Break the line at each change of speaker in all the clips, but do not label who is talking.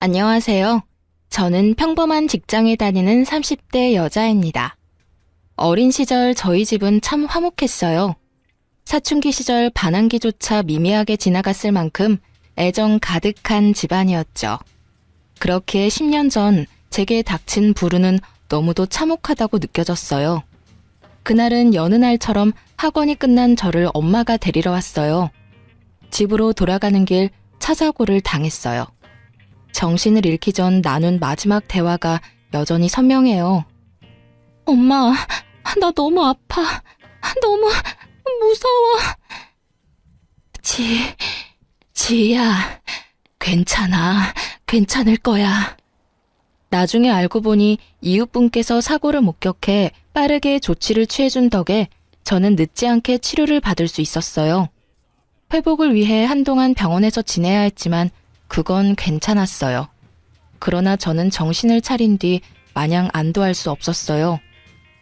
안녕하세요. 저는 평범한 직장에 다니는 30대 여자입니다. 어린 시절 저희 집은 참 화목했어요. 사춘기 시절 반항기조차 미미하게 지나갔을 만큼 애정 가득한 집안이었죠. 그렇게 10년 전 제게 닥친 불운은 너무도 참혹하다고 느껴졌어요. 그날은 여느 날처럼 학원이 끝난 저를 엄마가 데리러 왔어요. 집으로 돌아가는 길 차사고를 당했어요. 정신을 잃기 전 나눈 마지막 대화가 여전히 선명해요. 엄마, 나 너무 아파. 너무 무서워. 지희야, 괜찮아. 괜찮을 거야. 나중에 알고 보니 이웃분께서 사고를 목격해 빠르게 조치를 취해준 덕에 저는 늦지 않게 치료를 받을 수 있었어요. 회복을 위해 한동안 병원에서 지내야 했지만 그건 괜찮았어요. 그러나 저는 정신을 차린 뒤 마냥 안도할 수 없었어요.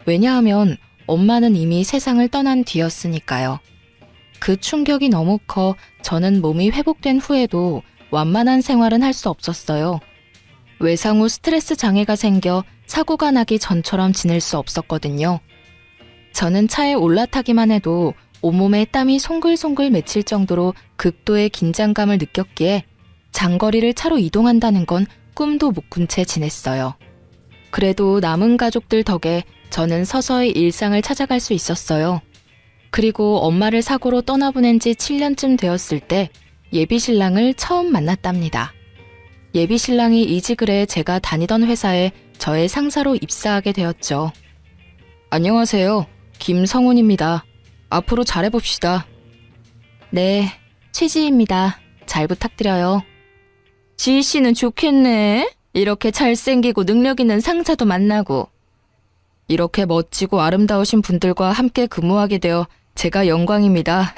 왜냐하면 엄마는 이미 세상을 떠난 뒤였으니까요. 그 충격이 너무 커 저는 몸이 회복된 후에도 완만한 생활은 할 수 없었어요. 외상 후 스트레스 장애가 생겨 사고가 나기 전처럼 지낼 수 없었거든요. 저는 차에 올라타기만 해도 온몸에 땀이 송글송글 맺힐 정도로 극도의 긴장감을 느꼈기에 장거리를 차로 이동한다는 건 꿈도 못 꾼 채 지냈어요. 그래도 남은 가족들 덕에 저는 서서히 일상을 찾아갈 수 있었어요. 그리고 엄마를 사고로 떠나보낸 지 7년쯤 되었을 때 예비신랑을 처음 만났답니다. 예비신랑이 이직을 해 제가 다니던 회사에 저의 상사로 입사하게 되었죠. 안녕하세요. 김성훈입니다. 앞으로 잘해봅시다. 네, 최지희입니다. 잘 부탁드려요. 지희 씨는 좋겠네. 이렇게 잘생기고 능력 있는 상사도 만나고. 이렇게 멋지고 아름다우신 분들과 함께 근무하게 되어 제가 영광입니다.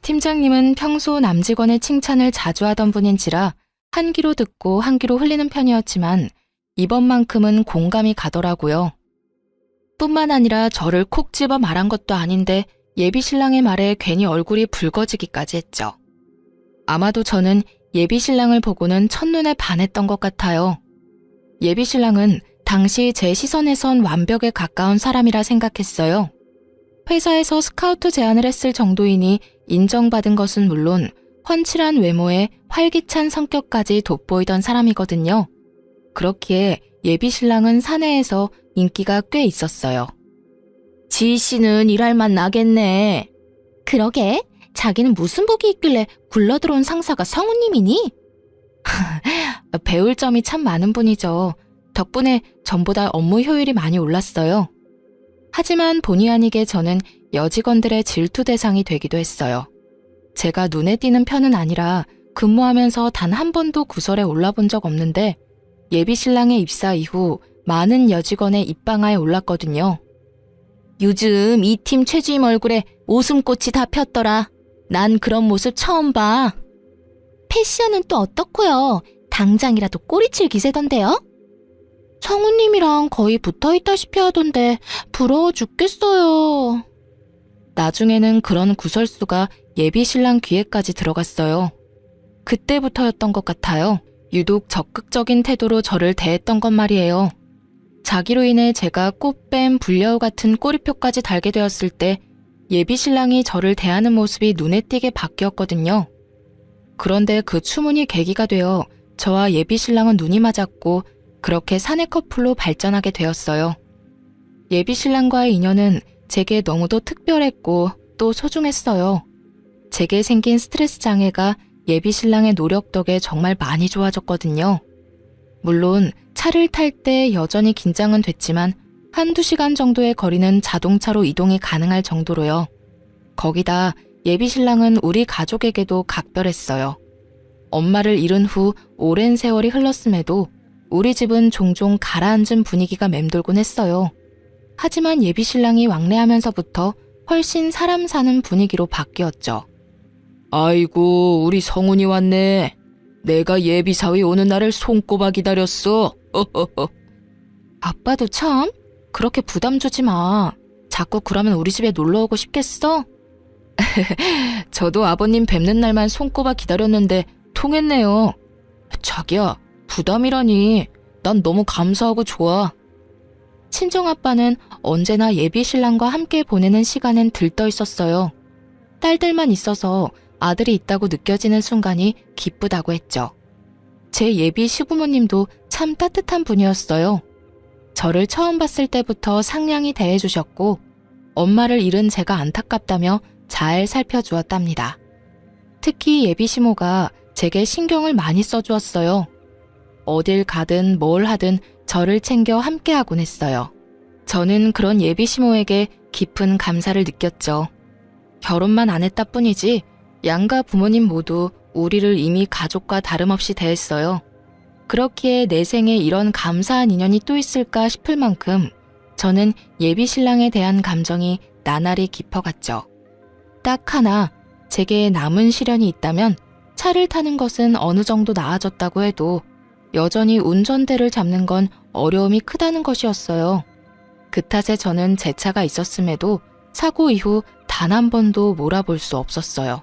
팀장님은 평소 남직원의 칭찬을 자주 하던 분인지라 한 귀로 듣고 한 귀로 흘리는 편이었지만 이번만큼은 공감이 가더라고요. 뿐만 아니라 저를 콕 집어 말한 것도 아닌데 예비신랑의 말에 괜히 얼굴이 붉어지기까지 했죠. 아마도 저는 예비신랑을 보고는 첫눈에 반했던 것 같아요. 예비신랑은 당시 제 시선에선 완벽에 가까운 사람이라 생각했어요. 회사에서 스카우트 제안을 했을 정도이니 인정받은 것은 물론 훤칠한 외모에 활기찬 성격까지 돋보이던 사람이거든요. 그렇기에 예비신랑은 사내에서 인기가 꽤 있었어요. 지희 씨는 일할 맛 나겠네. 그러게. 자기는 무슨 복이 있길래 굴러들어온 상사가 성우님이니? 배울 점이 참 많은 분이죠. 덕분에 전보다 업무 효율이 많이 올랐어요. 하지만 본의 아니게 저는 여직원들의 질투 대상이 되기도 했어요. 제가 눈에 띄는 편은 아니라 근무하면서 단 한 번도 구설에 올라본 적 없는데 예비신랑의 입사 이후 많은 여직원의 입방아에 올랐거든요. 요즘 이 팀 최주임 얼굴에 웃음꽃이 다 폈더라. 난 그런 모습 처음 봐. 패션은 또 어떻고요? 당장이라도 꼬리칠 기세던데요? 성우님이랑 거의 붙어있다시피 하던데 부러워 죽겠어요. 나중에는 그런 구설수가 예비신랑 귀에까지 들어갔어요. 그때부터였던 것 같아요. 유독 적극적인 태도로 저를 대했던 건 말이에요. 자기로 인해 제가 꽃뱀 불려우 같은 꼬리표까지 달게 되었을 때 예비신랑이 저를 대하는 모습이 눈에 띄게 바뀌었거든요. 그런데 그 추문이 계기가 되어 저와 예비신랑은 눈이 맞았고 그렇게 사내 커플로 발전하게 되었어요. 예비신랑과의 인연은 제게 너무도 특별했고 또 소중했어요. 제게 생긴 스트레스 장애가 예비신랑의 노력 덕에 정말 많이 좋아졌거든요. 물론 차를 탈 때 여전히 긴장은 됐지만 한두 시간 정도의 거리는 자동차로 이동이 가능할 정도로요. 거기다 예비신랑은 우리 가족에게도 각별했어요. 엄마를 잃은 후 오랜 세월이 흘렀음에도 우리 집은 종종 가라앉은 분위기가 맴돌곤 했어요. 하지만 예비신랑이 왕래하면서부터 훨씬 사람 사는 분위기로 바뀌었죠. 아이고, 우리 성훈이 왔네. 내가 예비사위 오는 날을 손꼽아 기다렸어. 아빠도 참 그렇게 부담 주지 마. 자꾸 그러면 우리 집에 놀러 오고 싶겠어? 저도 아버님 뵙는 날만 손꼽아 기다렸는데 통했네요. 자기야, 부담이라니. 난 너무 감사하고 좋아. 친정아빠는 언제나 예비 신랑과 함께 보내는 시간엔 들떠 있었어요. 딸들만 있어서 아들이 있다고 느껴지는 순간이 기쁘다고 했죠. 제 예비 시부모님도 참 따뜻한 분이었어요. 저를 처음 봤을 때부터 상냥히 대해주셨고 엄마를 잃은 제가 안타깝다며 잘 살펴주었답니다. 특히 예비 시모가 제게 신경을 많이 써주었어요. 어딜 가든 뭘 하든 저를 챙겨 함께하곤 했어요. 저는 그런 예비 시모에게 깊은 감사를 느꼈죠. 결혼만 안 했다 뿐이지 양가 부모님 모두 우리를 이미 가족과 다름없이 대했어요. 그렇기에 내 생에 이런 감사한 인연이 또 있을까 싶을 만큼 저는 예비 신랑에 대한 감정이 나날이 깊어갔죠. 딱 하나 제게 남은 시련이 있다면 차를 타는 것은 어느 정도 나아졌다고 해도 여전히 운전대를 잡는 건 어려움이 크다는 것이었어요. 그 탓에 저는 제 차가 있었음에도 사고 이후 단 한 번도 몰아볼 수 없었어요.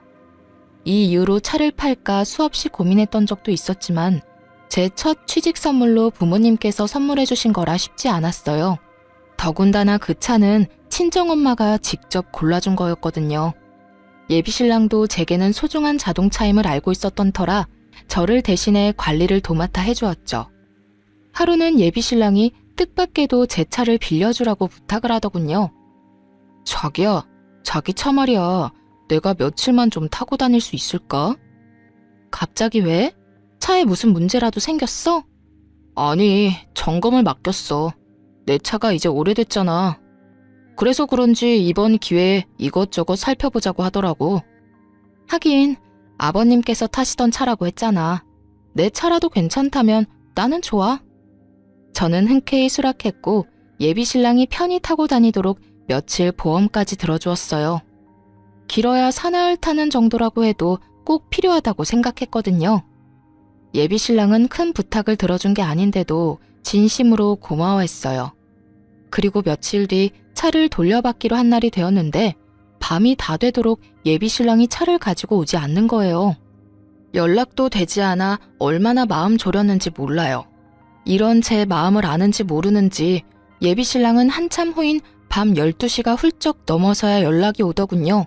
이 이유로 차를 팔까 수없이 고민했던 적도 있었지만 제 첫 취직 선물로 부모님께서 선물해 주신 거라 쉽지 않았어요. 더군다나 그 차는 친정엄마가 직접 골라준 거였거든요. 예비신랑도 제게는 소중한 자동차임을 알고 있었던 터라 저를 대신해 관리를 도맡아 해주었죠. 하루는 예비신랑이 뜻밖에도 제 차를 빌려주라고 부탁을 하더군요. 자기야, 자기 차 말이야. 내가 며칠만 좀 타고 다닐 수 있을까? 갑자기 왜? 차에 무슨 문제라도 생겼어? 아니, 점검을 맡겼어. 내 차가 이제 오래됐잖아. 그래서 그런지 이번 기회에 이것저것 살펴보자고 하더라고. 하긴 아버님께서 타시던 차라고 했잖아. 내 차라도 괜찮다면 나는 좋아. 저는 흔쾌히 수락했고 예비신랑이 편히 타고 다니도록 며칠 보험까지 들어주었어요. 길어야 사나흘 타는 정도라고 해도 꼭 필요하다고 생각했거든요. 예비신랑은 큰 부탁을 들어준 게 아닌데도 진심으로 고마워했어요. 그리고 며칠 뒤 차를 돌려받기로 한 날이 되었는데 밤이 다 되도록 예비신랑이 차를 가지고 오지 않는 거예요. 연락도 되지 않아 얼마나 마음 졸였는지 몰라요. 이런 제 마음을 아는지 모르는지 예비신랑은 한참 후인 밤 12시가 훌쩍 넘어서야 연락이 오더군요.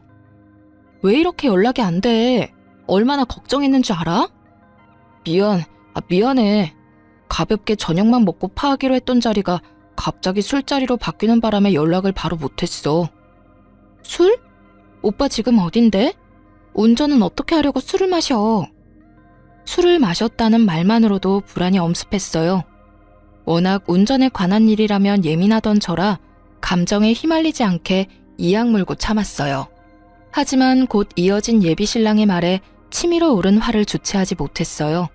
왜 이렇게 연락이 안 돼? 얼마나 걱정했는지 알아? 미안해. 가볍게 저녁만 먹고 파하기로 했던 자리가 갑자기 술자리로 바뀌는 바람에 연락을 바로 못했어. 술? 오빠 지금 어딘데? 운전은 어떻게 하려고 술을 마셔? 술을 마셨다는 말만으로도 불안이 엄습했어요. 워낙 운전에 관한 일이라면 예민하던 저라 감정에 휘말리지 않게 이악 물고 참았어요. 하지만 곧 이어진 예비신랑의 말에 치밀어 오른 화를 주체하지 못했어요.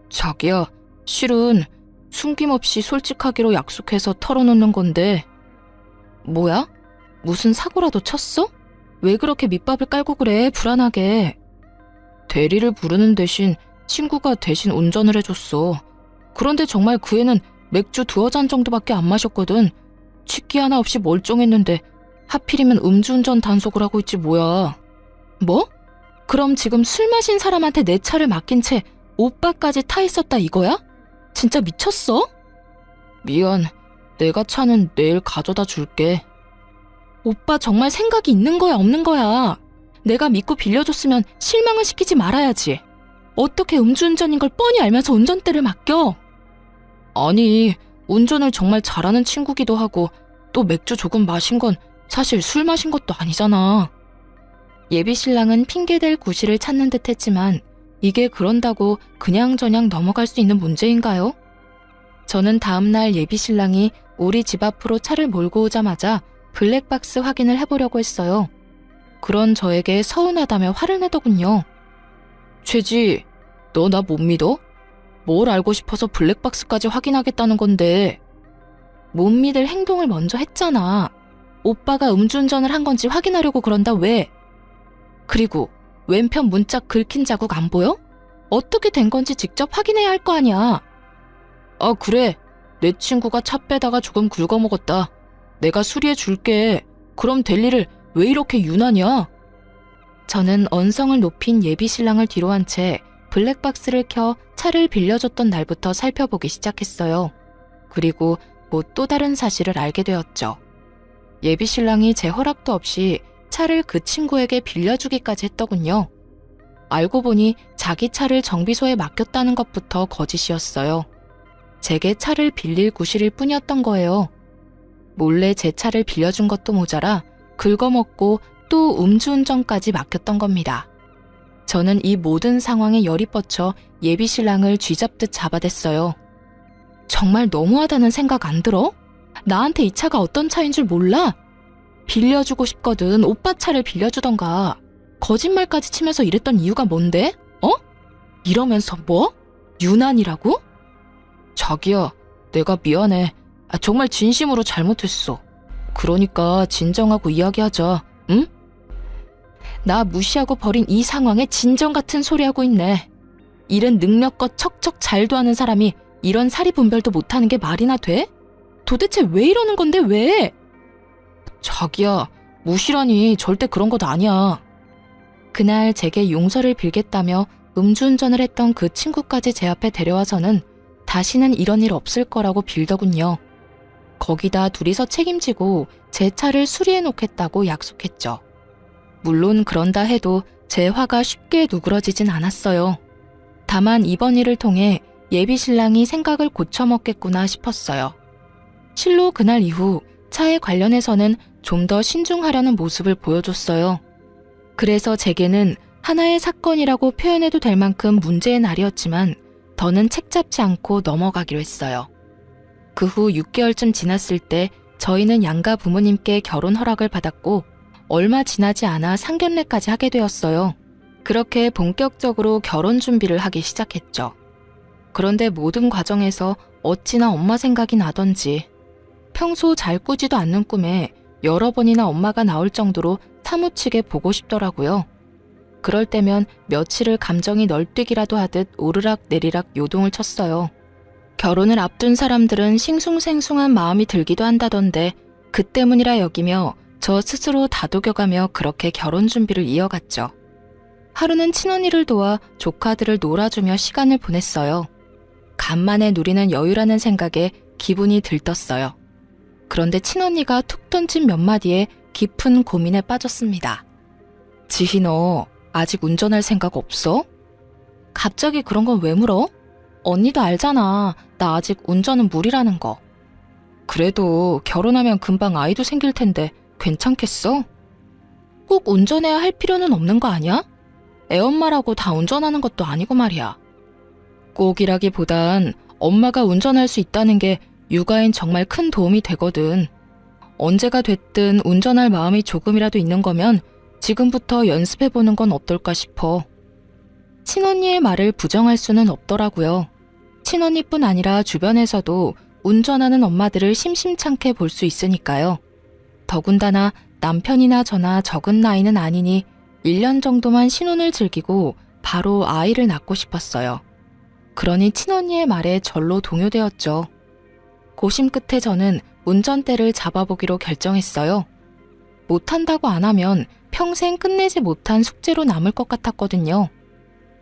자기야, 실은 숨김없이 솔직하기로 약속해서 털어놓는 건데. 뭐야? 무슨 사고라도 쳤어? 왜 그렇게 밑밥을 깔고 그래, 불안하게. 대리를 부르는 대신 친구가 대신 운전을 해줬어. 그런데 정말 그 애는 맥주 2잔 정도밖에 안 마셨거든. 취기 하나 없이 멀쩡했는데 하필이면 음주운전 단속을 하고 있지 뭐야. 뭐? 그럼 지금 술 마신 사람한테 내 차를 맡긴 채 오빠까지 타 있었다 이거야? 진짜 미쳤어? 미안, 내가 차는 내일 가져다 줄게. 오빠 정말 생각이 있는 거야 없는 거야? 내가 믿고 빌려줬으면 실망을 시키지 말아야지. 어떻게 음주운전인 걸 뻔히 알면서 운전대를 맡겨? 아니, 운전을 정말 잘하는 친구기도 하고 또 맥주 조금 마신 건 사실 술 마신 것도 아니잖아. 예비신랑은 핑계댈 구실을 찾는 듯 했지만 이게 그런다고 그냥저냥 넘어갈 수 있는 문제인가요? 저는 다음날 예비신랑이 우리 집 앞으로 차를 몰고 오자마자 블랙박스 확인을 해보려고 했어요. 그런 저에게 서운하다며 화를 내더군요. 최지, 너 나 못 믿어? 뭘 알고 싶어서 블랙박스까지 확인하겠다는 건데. 못 믿을 행동을 먼저 했잖아. 오빠가 음주운전을 한 건지 확인하려고 그런다 왜? 그리고 왼편 문짝 긁힌 자국 안 보여? 어떻게 된 건지 직접 확인해야 할 거 아니야. 아 그래, 내 친구가 차 빼다가 조금 긁어먹었다. 내가 수리해 줄게. 그럼 될 일을 왜 이렇게 유난이야? 저는 언성을 높인 예비신랑을 뒤로 한 채 블랙박스를 켜 차를 빌려줬던 날부터 살펴보기 시작했어요. 그리고 곧 또 다른 사실을 알게 되었죠. 예비 신랑이 제 허락도 없이 차를 그 친구에게 빌려주기까지 했더군요. 알고 보니 자기 차를 정비소에 맡겼다는 것부터 거짓이었어요. 제게 차를 빌릴 구실일 뿐이었던 거예요. 몰래 제 차를 빌려준 것도 모자라 긁어먹고 또 음주운전까지 맡겼던 겁니다. 저는 이 모든 상황에 열이 뻗쳐 예비 신랑을 쥐잡듯 잡아댔어요. 정말 너무하다는 생각 안 들어? 나한테 이 차가 어떤 차인 줄 몰라? 빌려주고 싶거든 오빠 차를 빌려주던가. 거짓말까지 치면서 이랬던 이유가 뭔데? 이러면서 뭐? 유난이라고? 자기야, 내가 미안해. 정말 진심으로 잘못했어. 그러니까 진정하고 이야기하자, 응? 나 무시하고 버린 이 상황에 진정 같은 소리 하고 있네. 일은 능력껏 척척 잘도 하는 사람이 이런 사리 분별도 못하는 게 말이나 돼? 도대체 왜 이러는 건데 왜? 자기야, 무시라니 절대 그런 것 아니야. 그날 제게 용서를 빌겠다며 음주운전을 했던 그 친구까지 제 앞에 데려와서는 다시는 이런 일 없을 거라고 빌더군요. 거기다 둘이서 책임지고 제 차를 수리해 놓겠다고 약속했죠. 물론 그런다 해도 제 화가 쉽게 누그러지진 않았어요. 다만 이번 일을 통해 예비 신랑이 생각을 고쳐먹겠구나 싶었어요. 실로 그날 이후 차에 관련해서는 좀 더 신중하려는 모습을 보여줬어요. 그래서 제게는 하나의 사건이라고 표현해도 될 만큼 문제의 날이었지만 더는 책잡지 않고 넘어가기로 했어요. 그 후 6개월쯤 지났을 때 저희는 양가 부모님께 결혼 허락을 받았고 얼마 지나지 않아 상견례까지 하게 되었어요. 그렇게 본격적으로 결혼 준비를 하기 시작했죠. 그런데 모든 과정에서 어찌나 엄마 생각이 나던지 평소 잘 꾸지도 않는 꿈에 여러 번이나 엄마가 나올 정도로 사무치게 보고 싶더라고요. 그럴 때면 며칠을 감정이 널뛰기라도 하듯 오르락 내리락 요동을 쳤어요. 결혼을 앞둔 사람들은 싱숭생숭한 마음이 들기도 한다던데 그 때문이라 여기며 저 스스로 다독여가며 그렇게 결혼 준비를 이어갔죠. 하루는 친언니를 도와 조카들을 놀아주며 시간을 보냈어요. 간만에 누리는 여유라는 생각에 기분이 들떴어요. 그런데 친언니가 툭 던진 몇 마디에 깊은 고민에 빠졌습니다. 지희 너 아직 운전할 생각 없어? 갑자기 그런 건 왜 물어? 언니도 알잖아. 나 아직 운전은 무리라는 거. 그래도 결혼하면 금방 아이도 생길 텐데 괜찮겠어? 꼭 운전해야 할 필요는 없는 거 아니야? 애엄마라고 다 운전하는 것도 아니고 말이야. 꼭이라기보단 엄마가 운전할 수 있다는 게 육아엔 정말 큰 도움이 되거든. 언제가 됐든 운전할 마음이 조금이라도 있는 거면 지금부터 연습해보는 건 어떨까 싶어. 친언니의 말을 부정할 수는 없더라고요. 친언니뿐 아니라 주변에서도 운전하는 엄마들을 심심찮게 볼 수 있으니까요. 더군다나 남편이나 저나 적은 나이는 아니니 1년 정도만 신혼을 즐기고 바로 아이를 낳고 싶었어요. 그러니 친언니의 말에 절로 동요되었죠. 고심 끝에 저는 운전대를 잡아보기로 결정했어요. 못한다고 안 하면 평생 끝내지 못한 숙제로 남을 것 같았거든요.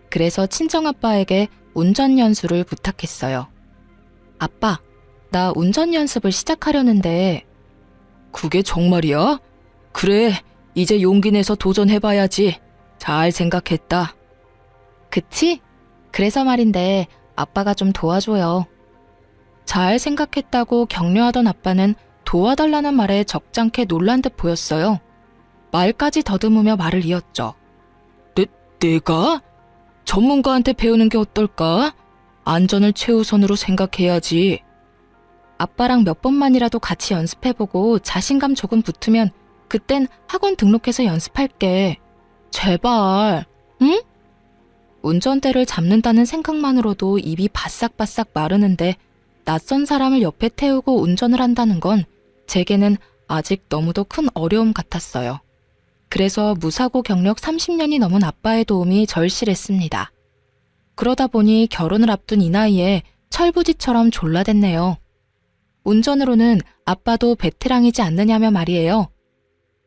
그래서 친정아빠에게 운전 연수를 부탁했어요. 아빠, 나 운전 연습을 시작하려는데. 그게 정말이야? 그래, 이제 용기 내서 도전해봐야지. 잘 생각했다. 그치? 그래서 말인데 아빠가 좀 도와줘요. 잘 생각했다고 격려하던 아빠는 도와달라는 말에 적잖게 놀란 듯 보였어요. 말까지 더듬으며 말을 이었죠. 내가? 전문가한테 배우는 게 어떨까? 안전을 최우선으로 생각해야지. 아빠랑 몇 번만이라도 같이 연습해보고 자신감 조금 붙으면 그땐 학원 등록해서 연습할게. 제발, 응? 운전대를 잡는다는 생각만으로도 입이 바싹바싹 마르는데 낯선 사람을 옆에 태우고 운전을 한다는 건 제게는 아직 너무도 큰 어려움 같았어요. 그래서 무사고 경력 30년이 넘은 아빠의 도움이 절실했습니다. 그러다 보니 결혼을 앞둔 이 나이에 철부지처럼 졸라댔네요. 운전으로는 아빠도 베테랑이지 않느냐며 말이에요.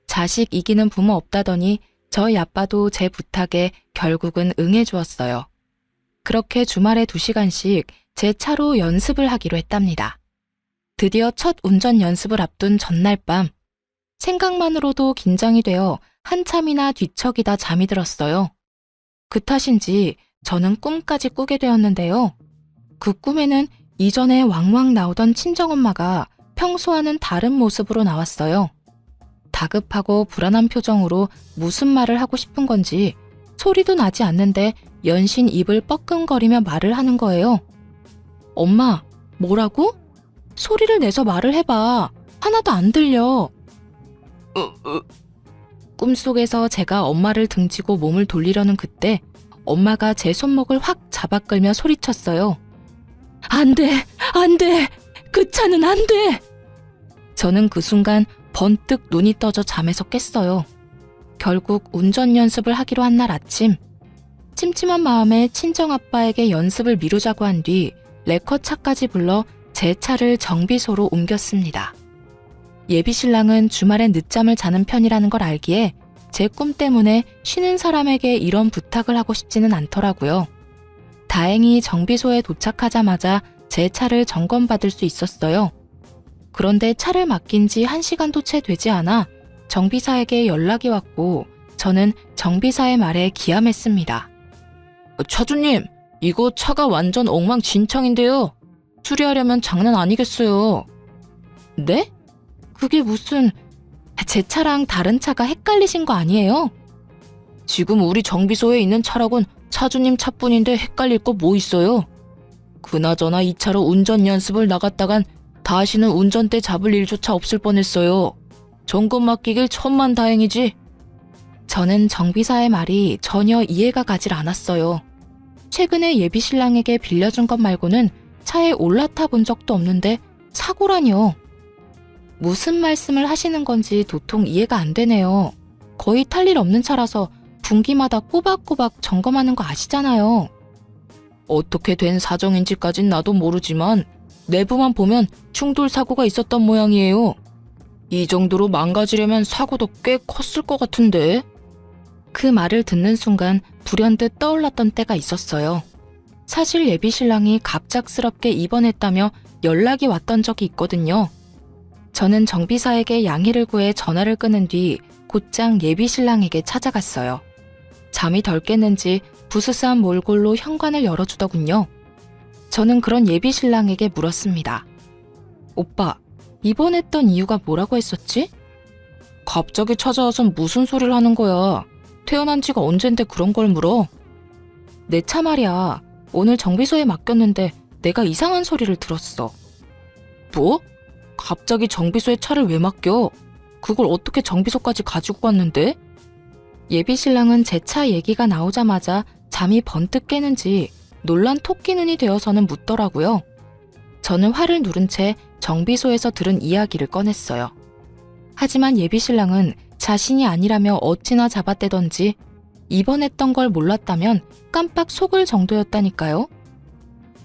자식 이기는 부모 없다더니 저희 아빠도 제 부탁에 결국은 응해주었어요. 그렇게 주말에 2시간씩 제 차로 연습을 하기로 했답니다. 드디어 첫 운전 연습을 앞둔 전날 밤, 생각만으로도 긴장이 되어 한참이나 뒤척이다 잠이 들었어요. 그 탓인지 저는 꿈까지 꾸게 되었는데요. 그 꿈에는 이전에 왕왕 나오던 친정엄마가 평소와는 다른 모습으로 나왔어요. 다급하고 불안한 표정으로 무슨 말을 하고 싶은 건지 소리도 나지 않는데 연신 입을 뻐끔거리며 말을 하는 거예요. 엄마, 뭐라고? 소리를 내서 말을 해봐. 하나도 안 들려. 꿈속에서 제가 엄마를 등지고 몸을 돌리려는 그때 엄마가 제 손목을 확 잡아 끌며 소리쳤어요. 안 돼! 안 돼! 그 차는 안 돼! 저는 그 순간 번뜩 눈이 떠져 잠에서 깼어요. 결국 운전 연습을 하기로 한 날 아침, 찜찜한 마음에 친정아빠에게 연습을 미루자고 한 뒤 레커차까지 불러 제 차를 정비소로 옮겼습니다. 예비신랑은 주말엔 늦잠을 자는 편이라는 걸 알기에 제 꿈 때문에 쉬는 사람에게 이런 부탁을 하고 싶지는 않더라고요. 다행히 정비소에 도착하자마자 제 차를 점검받을 수 있었어요. 그런데 차를 맡긴 지 1시간도 채 되지 않아 정비사에게 연락이 왔고 저는 정비사의 말에 기함했습니다. 차주님, 이거 차가 완전 엉망진창인데요. 수리하려면 장난 아니겠어요. 네? 그게 무슨... 제 차랑 다른 차가 헷갈리신 거 아니에요? 지금 우리 정비소에 있는 차락은 차주님 차뿐인데 헷갈릴 거 뭐 있어요? 그나저나 이 차로 운전 연습을 나갔다간 다시는 운전대 잡을 일조차 없을 뻔했어요. 점검 맡기길 천만다행이지. 저는 정비사의 말이 전혀 이해가 가질 않았어요. 최근에 예비신랑에게 빌려준 것 말고는 차에 올라타 본 적도 없는데 사고라니요. 무슨 말씀을 하시는 건지 도통 이해가 안 되네요. 거의 탈 일 없는 차라서 분기마다 꼬박꼬박 점검하는 거 아시잖아요. 어떻게 된 사정인지까진 나도 모르지만 내부만 보면 충돌 사고가 있었던 모양이에요. 이 정도로 망가지려면 사고도 꽤 컸을 것 같은데. 그 말을 듣는 순간 불현듯 떠올랐던 때가 있었어요. 사실 예비신랑이 갑작스럽게 입원했다며 연락이 왔던 적이 있거든요. 저는 정비사에게 양해를 구해 전화를 끊은 뒤 곧장 예비신랑에게 찾아갔어요. 잠이 덜 깼는지 부스스한 몰골로 현관을 열어주더군요. 저는 그런 예비신랑에게 물었습니다. 오빠, 입원했던 이유가 뭐라고 했었지? 갑자기 찾아와선 무슨 소리를 하는 거야. 태어난 지가 언젠데 그런 걸 물어? 내 차 말이야. 오늘 정비소에 맡겼는데 내가 이상한 소리를 들었어. 뭐? 갑자기 정비소에 차를 왜 맡겨? 그걸 어떻게 정비소까지 가지고 갔는데? 예비신랑은 제 차 얘기가 나오자마자 잠이 번뜩 깨는지 놀란 토끼 눈이 되어서는 묻더라고요. 저는 화를 누른 채 정비소에서 들은 이야기를 꺼냈어요. 하지만 예비신랑은 자신이 아니라며 어찌나 잡아떼던지 입원했던 걸 몰랐다면 깜빡 속을 정도였다니까요.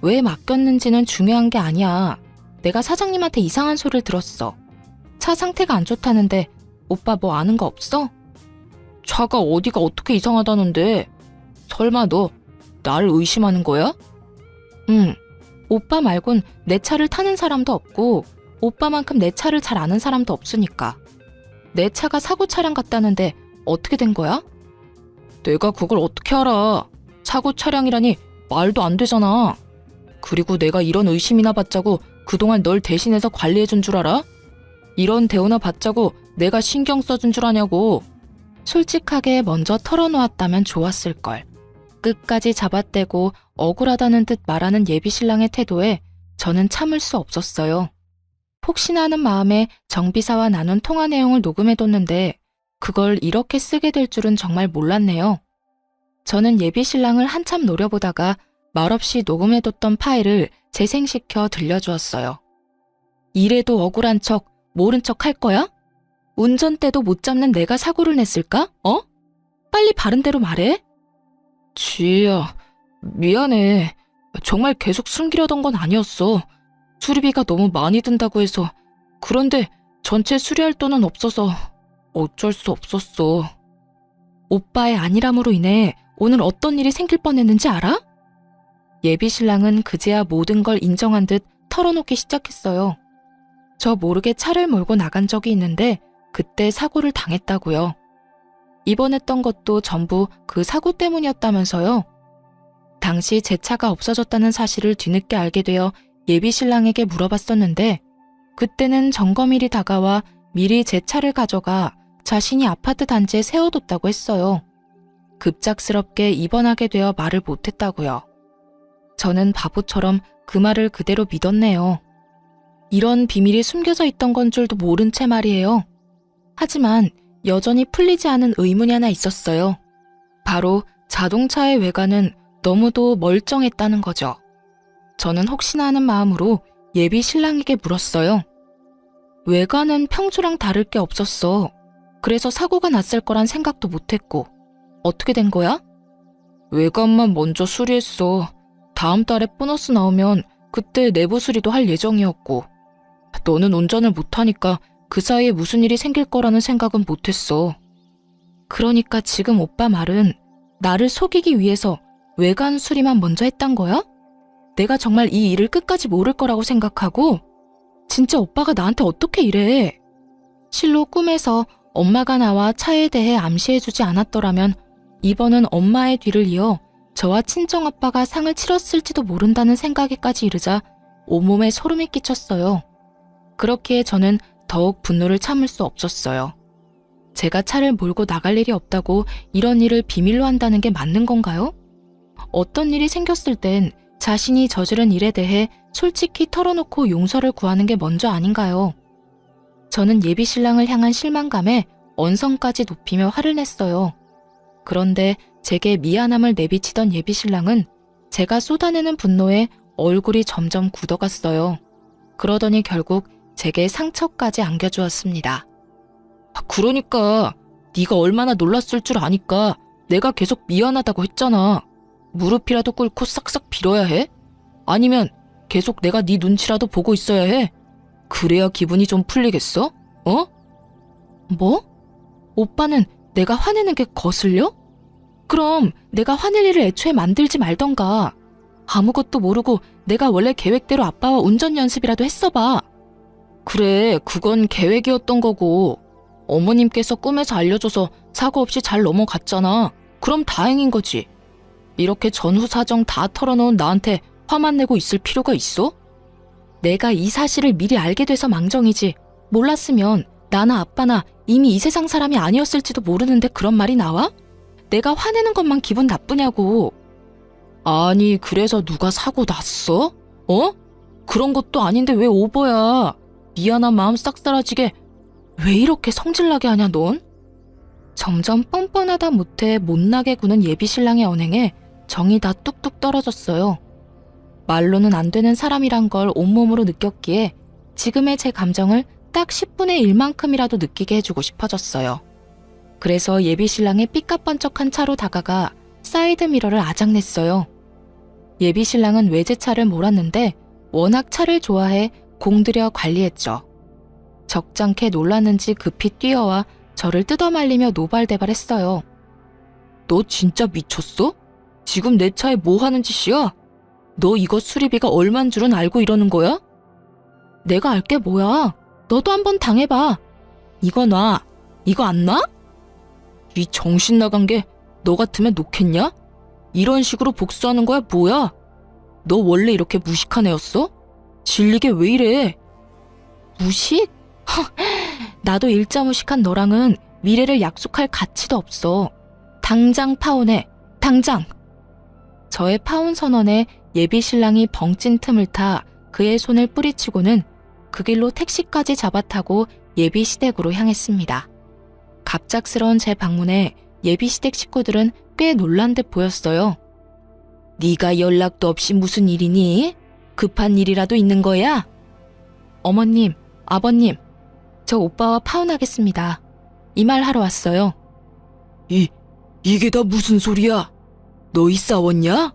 왜 맡겼는지는 중요한 게 아니야. 내가 사장님한테 이상한 소리를 들었어. 차 상태가 안 좋다는데 오빠 뭐 아는 거 없어? 차가 어디가 어떻게 이상하다는데? 설마 너 나를 의심하는 거야? 응. 오빠 말곤 내 차를 타는 사람도 없고 오빠만큼 내 차를 잘 아는 사람도 없으니까. 내 차가 사고 차량 같다는데 어떻게 된 거야? 내가 그걸 어떻게 알아? 사고 차량이라니 말도 안 되잖아. 그리고 내가 이런 의심이나 받자고 그동안 널 대신해서 관리해준 줄 알아? 이런 대우나 받자고 내가 신경 써준 줄 아냐고. 솔직하게 먼저 털어놓았다면 좋았을걸. 끝까지 잡아떼고 억울하다는 듯 말하는 예비신랑의 태도에 저는 참을 수 없었어요. 혹시나 하는 마음에 정비사와 나눈 통화 내용을 녹음해뒀는데 그걸 이렇게 쓰게 될 줄은 정말 몰랐네요. 저는 예비신랑을 한참 노려보다가 말없이 녹음해뒀던 파일을 재생시켜 들려주었어요. 이래도 억울한 척, 모른 척 할 거야? 운전대도 못 잡는 내가 사고를 냈을까? 빨리 바른 대로 말해. 지희야, 미안해. 정말 계속 숨기려던 건 아니었어. 수리비가 너무 많이 든다고 해서. 그런데 전체 수리할 돈은 없어서 어쩔 수 없었어. 오빠의 안일함으로 인해 오늘 어떤 일이 생길 뻔했는지 알아? 예비 신랑은 그제야 모든 걸 인정한 듯 털어놓기 시작했어요. 저 모르게 차를 몰고 나간 적이 있는데 그때 사고를 당했다고요. 입원했던 것도 전부 그 사고 때문이었다면서요. 당시 제 차가 없어졌다는 사실을 뒤늦게 알게 되어 예비 신랑에게 물어봤었는데 그때는 점검일이 다가와 미리 제 차를 가져가 자신이 아파트 단지에 세워뒀다고 했어요. 급작스럽게 입원하게 되어 말을 못했다고요. 저는 바보처럼 그 말을 그대로 믿었네요. 이런 비밀이 숨겨져 있던 건 줄도 모른 채 말이에요. 하지만 여전히 풀리지 않은 의문이 하나 있었어요. 바로 자동차의 외관은 너무도 멀쩡했다는 거죠. 저는 혹시나 하는 마음으로 예비 신랑에게 물었어요. 외관은 평소랑 다를 게 없었어. 그래서 사고가 났을 거란 생각도 못했고. 어떻게 된 거야? 외관만 먼저 수리했어. 다음 달에 보너스 나오면 그때 내부 수리도 할 예정이었고. 너는 운전을 못하니까 그 사이에 무슨 일이 생길 거라는 생각은 못했어. 그러니까 지금 오빠 말은 나를 속이기 위해서 외관 수리만 먼저 했단 거야? 내가 정말 이 일을 끝까지 모를 거라고 생각하고? 진짜 오빠가 나한테 어떻게 이래? 실로 꿈에서 엄마가 나와 차에 대해 암시해주지 않았더라면 이번은 엄마의 뒤를 이어 저와 친정아빠가 상을 치렀을지도 모른다는 생각에까지 이르자 온몸에 소름이 끼쳤어요. 그렇기에 저는 더욱 분노를 참을 수 없었어요. 제가 차를 몰고 나갈 일이 없다고 이런 일을 비밀로 한다는 게 맞는 건가요? 어떤 일이 생겼을 땐 자신이 저지른 일에 대해 솔직히 털어놓고 용서를 구하는 게 먼저 아닌가요? 저는 예비 신랑을 향한 실망감에 언성까지 높이며 화를 냈어요. 그런데 제게 미안함을 내비치던 예비 신랑은 제가 쏟아내는 분노에 얼굴이 점점 굳어갔어요. 그러더니 결국 제게 상처까지 안겨주었습니다. 그러니까 네가 얼마나 놀랐을 줄 아니까 내가 계속 미안하다고 했잖아. 무릎이라도 꿇고 싹싹 빌어야 해? 아니면 계속 내가 네 눈치라도 보고 있어야 해? 그래야 기분이 좀 풀리겠어? 어? 뭐? 오빠는 내가 화내는 게 거슬려? 그럼 내가 화낼 일을 애초에 만들지 말던가. 아무것도 모르고 내가 원래 계획대로 아빠와 운전 연습이라도 했어봐. 그래, 그건 계획이었던 거고 어머님께서 꿈에서 알려줘서 사고 없이 잘 넘어갔잖아. 그럼 다행인 거지. 이렇게 전후 사정 다 털어놓은 나한테 화만 내고 있을 필요가 있어? 내가 이 사실을 미리 알게 돼서 망정이지. 몰랐으면 나나 아빠나 이미 이 세상 사람이 아니었을지도 모르는데 그런 말이 나와? 내가 화내는 것만 기분 나쁘냐고. 아니, 그래서 누가 사고 났어? 어? 그런 것도 아닌데 왜 오버야. 미안한 마음 싹 사라지게 왜 이렇게 성질나게 하냐 넌? 점점 뻔뻔하다 못해 못나게 구는 예비 신랑의 언행에 정이 다 뚝뚝 떨어졌어요. 말로는 안 되는 사람이란 걸 온몸으로 느꼈기에 지금의 제 감정을 딱 10분의 1만큼이라도 느끼게 해주고 싶어졌어요. 그래서 예비 신랑의 삐까뻔쩍한 차로 다가가 사이드 미러를 아작냈어요. 예비 신랑은 외제차를 몰았는데 워낙 차를 좋아해 공들여 관리했죠. 적잖게 놀랐는지 급히 뛰어와 저를 뜯어말리며 노발대발했어요. 너 진짜 미쳤어? 지금 내 차에 뭐 하는 짓이야? 너 이거 수리비가 얼만 줄은 알고 이러는 거야? 내가 알게 뭐야. 너도 한번 당해봐. 이거 놔. 이거 안 놔? 이 정신 나간 게 너 같으면 놓겠냐? 이런 식으로 복수하는 거야 뭐야? 너 원래 이렇게 무식한 애였어? 질리게 왜 이래? 무식? 나도 일자 무식한 너랑은 미래를 약속할 가치도 없어. 당장 파혼해. 당장. 저의 파혼 선언에 예비 신랑이 벙찐 틈을 타 그의 손을 뿌리치고는 그 길로 택시까지 잡아타고 예비 시댁으로 향했습니다. 갑작스러운 제 방문에 예비 시댁 식구들은 꽤 놀란 듯 보였어요. 네가 연락도 없이 무슨 일이니? 급한 일이라도 있는 거야? 어머님, 아버님, 저 오빠와 파혼하겠습니다. 이 말 하러 왔어요. 이게 다 무슨 소리야? 너희 싸웠냐?